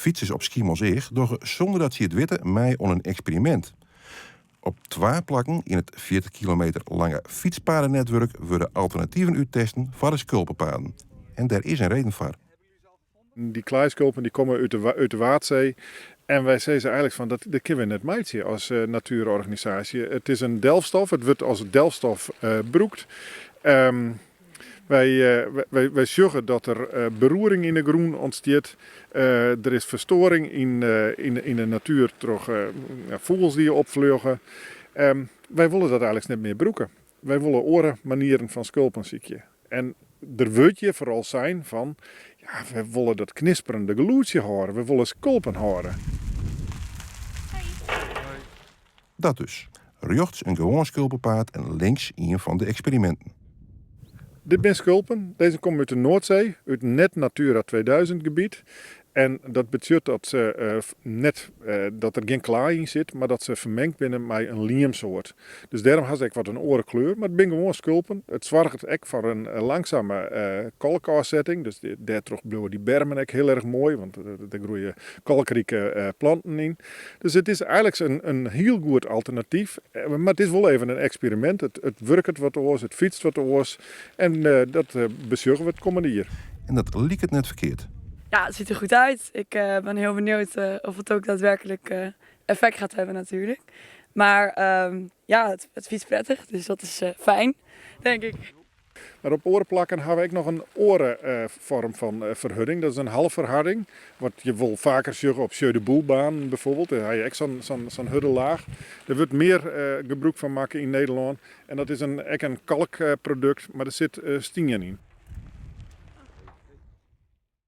Fietsers op Schiermonnikoog doch zonder dat ze het weten mij on een experiment. Op 2 plakken in het 40 kilometer lange fietspadennetwerk worden alternatieven uittesten voor de skulpenpaden. En daar is een reden voor. Die kleinskulpen die komen uit de Waadzee. En wij zeggen eigenlijk van dat kunnen we net meiden als natuurorganisatie. Het is een delfstof, het wordt als delfstof gebruikt. Wij zorgen dat er beroering in de groen ontstaat. Er is verstoring in de natuur door vogels die opvliegen. Wij willen dat eigenlijk net meer gebruiken. Wij willen andere manieren van skulpen ziekje. En er wordt je vooral zijn van, ja, we willen dat knisperende geluidje horen. We willen skulpen horen. Dat dus. Rechts een gewoon skulpenpaad en links een van de experimenten. Dit zijn skulpen. Deze komen uit de Noordzee, uit net Natura 2000 gebied. En dat betekent dat ze dat er geen klaar in zit, maar dat ze vermengd binnen met een liemsoort. Dus daarom has ik wat een orenkleur, maar het zijn gewoon skulpen. Het zorgt ook voor een langzame kalkafzetting. Dus daar blijven die bermen ook heel erg mooi, want er groeien kalkrijke planten in. Dus het is eigenlijk een heel goed alternatief. Maar het is wel even een experiment. Het werkt wat oors, het fietst wat oors. En dat bezorgen we het komende jaar. En dat liep het net verkeerd. Ja, het ziet er goed uit. Ik ben heel benieuwd of het ook daadwerkelijk effect gaat hebben natuurlijk. Maar ja, het fietst prettig, dus dat is fijn, denk ik. Maar op orenplakken hebben we ook nog een orenvorm van verharding. Dat is een halfverharding. Wat je wil vaker zeggen op Jeu de Boelbaan bijvoorbeeld. Daar heb je ook zo'n huddellaag. Er wordt meer gebruik van maken in Nederland. En dat is ook een kalkproduct, maar er zit stingen in.